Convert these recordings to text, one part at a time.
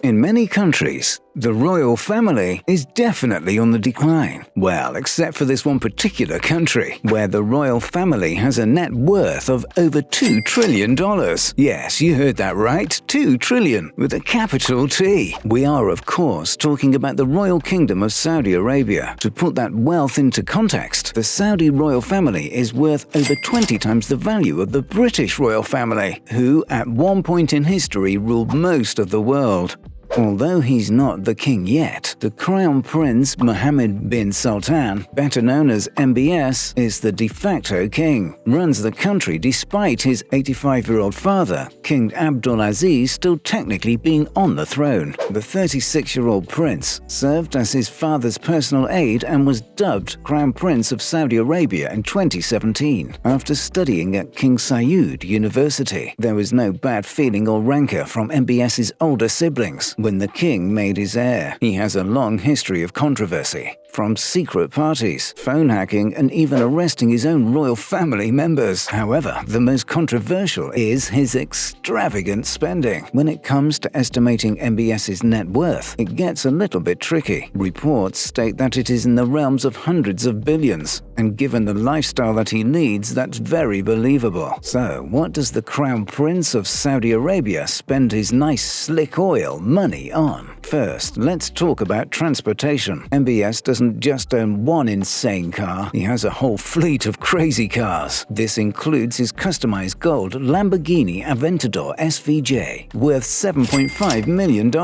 In many countries, the royal family is definitely on the decline. Well, except for this one particular country, where the royal family has a net worth of over $2 trillion. Yes, you heard that right, 2 trillion, with a capital T. We are, of course, talking about the Royal Kingdom of Saudi Arabia. To put that wealth into context, the Saudi royal family is worth over 20 times the value of the British royal family, who at one point in history ruled most of the world. Although he's not the king yet, the Crown Prince Mohammed Bin Salman, better known as MBS, is the de facto king, runs the country despite his 85-year-old father, King Abdulaziz, still technically being on the throne. The 36-year-old prince served as his father's personal aide and was dubbed Crown Prince of Saudi Arabia in 2017 after studying at King Saud University. There was no bad feeling or rancor from MBS's older siblings when the king made his heir. He has a long history of controversy, from secret parties, phone hacking, and even arresting his own royal family members. However, the most controversial is his extravagant spending. When it comes to estimating MBS's net worth, it gets a little bit tricky. Reports state that it is in the realms of hundreds of billions, and given the lifestyle that he leads, that's very believable. So, what does the Crown Prince of Saudi Arabia spend his nice slick oil money on? First, let's talk about transportation. MBS doesn't just own one insane car, he has a whole fleet of crazy cars. This includes his customized gold Lamborghini Aventador SVJ, worth $7.5 million,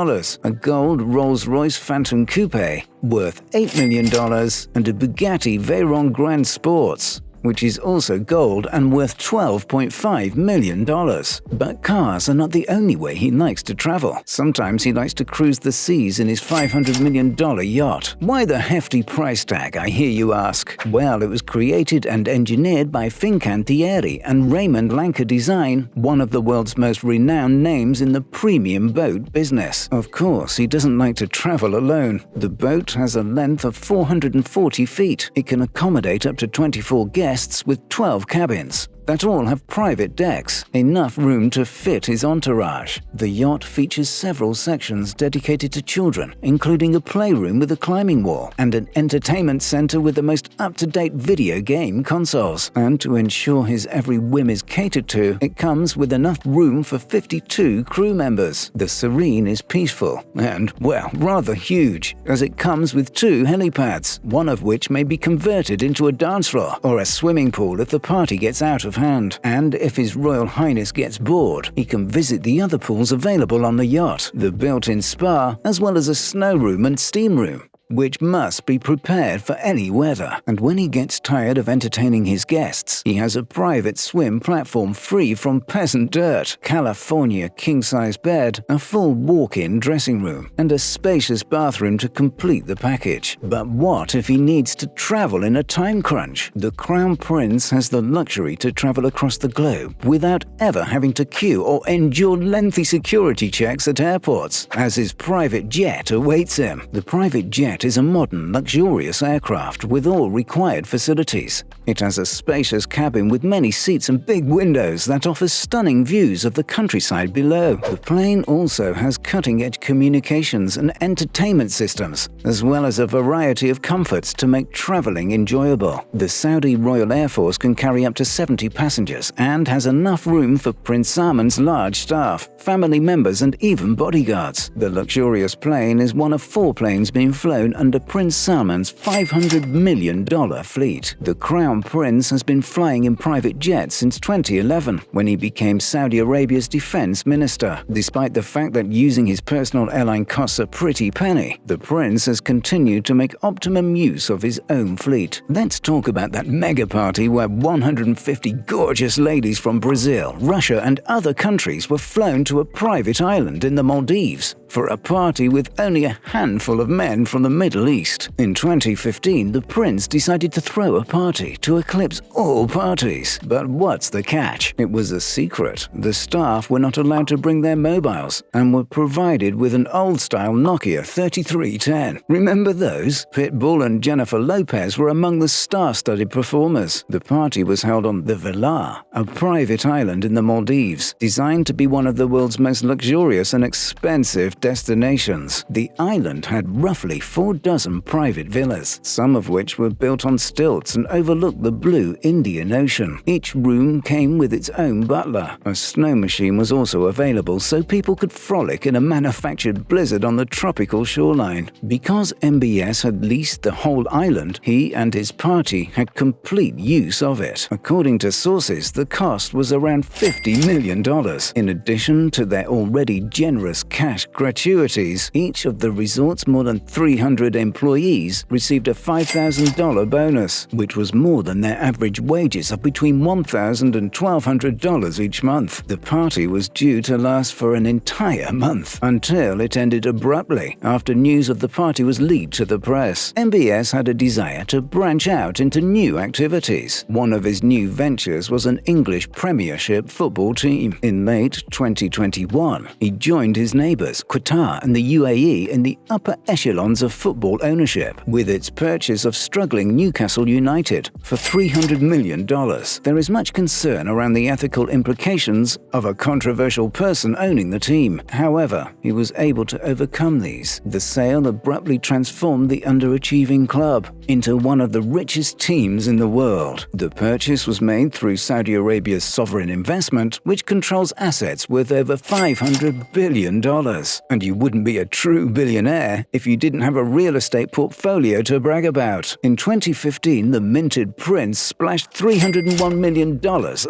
a gold Rolls-Royce Phantom Coupe, worth $8 million, and a Bugatti Veyron Grand Sports, which is also gold and worth $12.5 million. But cars are not the only way he likes to travel. Sometimes he likes to cruise the seas in his $500 million yacht. Why the hefty price tag, I hear you ask? Well, it was created and engineered by Fincantieri and Raymond Lanka Design, one of the world's most renowned names in the premium boat business. Of course, he doesn't like to travel alone. The boat has a length of 440 feet. It can accommodate up to 24 guests with 12 cabins that all have private decks, enough room to fit his entourage. The yacht features several sections dedicated to children, including a playroom with a climbing wall and an entertainment center with the most up-to-date video game consoles. And to ensure his every whim is catered to, it comes with enough room for 52 crew members. The Serene is peaceful and, well, rather huge, as it comes with 2 helipads, one of which may be converted into a dance floor or a swimming pool if the party gets out of hand. And if His Royal Highness gets bored, he can visit the other pools available on the yacht, the built-in spa, as well as a snow room and steam room, which must be prepared for any weather. And when he gets tired of entertaining his guests, he has a private swim platform free from peasant dirt, California king-size bed, a full walk-in dressing room, and a spacious bathroom to complete the package. But what if he needs to travel in a time crunch? The Crown Prince has the luxury to travel across the globe without ever having to queue or endure lengthy security checks at airports, as his private jet awaits him. The private jet is a modern, luxurious aircraft with all required facilities. It has a spacious cabin with many seats and big windows that offers stunning views of the countryside below. The plane also has cutting-edge communications and entertainment systems, as well as a variety of comforts to make traveling enjoyable. The Saudi Royal Air Force can carry up to 70 passengers and has enough room for Prince Salman's large staff, family members, and even bodyguards. The luxurious plane is one of 4 planes being flown under Prince Salman's $500 million fleet. The Crown Prince has been flying in private jets since 2011, when he became Saudi Arabia's defense minister. Despite the fact that using his personal airline costs a pretty penny, the prince has continued to make optimum use of his own fleet. Let's talk about that mega party where 150 gorgeous ladies from Brazil, Russia, and other countries were flown to a private island in the Maldives for a party with only a handful of men from the Middle East. In 2015, the prince decided to throw a party to eclipse all parties. But what's the catch? It was a secret. The staff were not allowed to bring their mobiles and were provided with an old-style Nokia 3310. Remember those? Pitbull and Jennifer Lopez were among the star-studded performers. The party was held on the Villa, a private island in the Maldives, designed to be one of the world's most luxurious and expensive destinations. The island had roughly 4 dozen private villas, some of which were built on stilts and overlooked the blue Indian Ocean. Each room came with its own butler. A snow machine was also available so people could frolic in a manufactured blizzard on the tropical shoreline. Because MBS had leased the whole island, he and his party had complete use of it. According to sources, the cost was around $50 million. In addition to their already generous cash gratuities, each of the resort's more than 300 employees received a $5,000 bonus, which was more than their average wages of between $1,000 and $1,200 each month. The party was due to last for an entire month, until it ended abruptly after news of the party was leaked to the press. MBS had a desire to branch out into new activities. One of his new ventures was an English Premiership football team. In late 2021, he joined his neighbors, Qatar and the UAE, in the upper echelons of football ownership, with its purchase of struggling Newcastle United for $300 million. There is much concern around the ethical implications of a controversial person owning the team. However, he was able to overcome these. The sale abruptly transformed the underachieving club into one of the richest teams in the world. The purchase was made through Saudi Arabia's sovereign investment, which controls assets worth over $500 billion. And you wouldn't be a true billionaire if you didn't have a real estate portfolio to brag about. In 2015, the minted prince splashed $301 million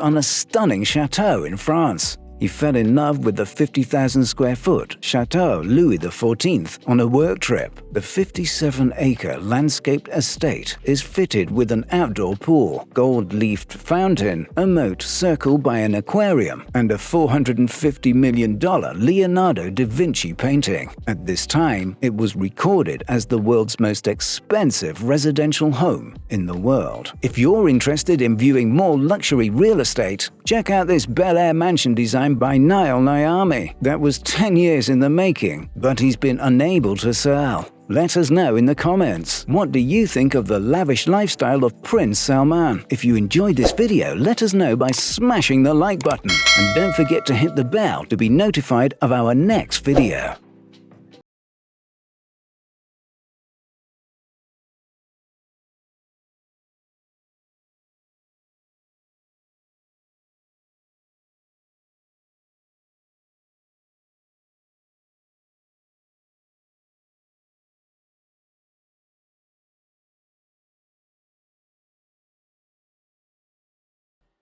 on a stunning chateau in France. He fell in love with the 50,000-square-foot Chateau Louis XIV on a work trip. The 57-acre landscaped estate is fitted with an outdoor pool, gold-leafed fountain, a moat circled by an aquarium, and a $450 million Leonardo da Vinci painting. At this time, it was recorded as the world's most expensive residential home in the world. If you're interested in viewing more luxury real estate, check out this Bel Air mansion design by Niall Niami. That was 10 years in the making, but he's been unable to sell. Let us know in the comments. What do you think of the lavish lifestyle of Prince Salman? If you enjoyed this video, let us know by smashing the like button. And don't forget to hit the bell to be notified of our next video.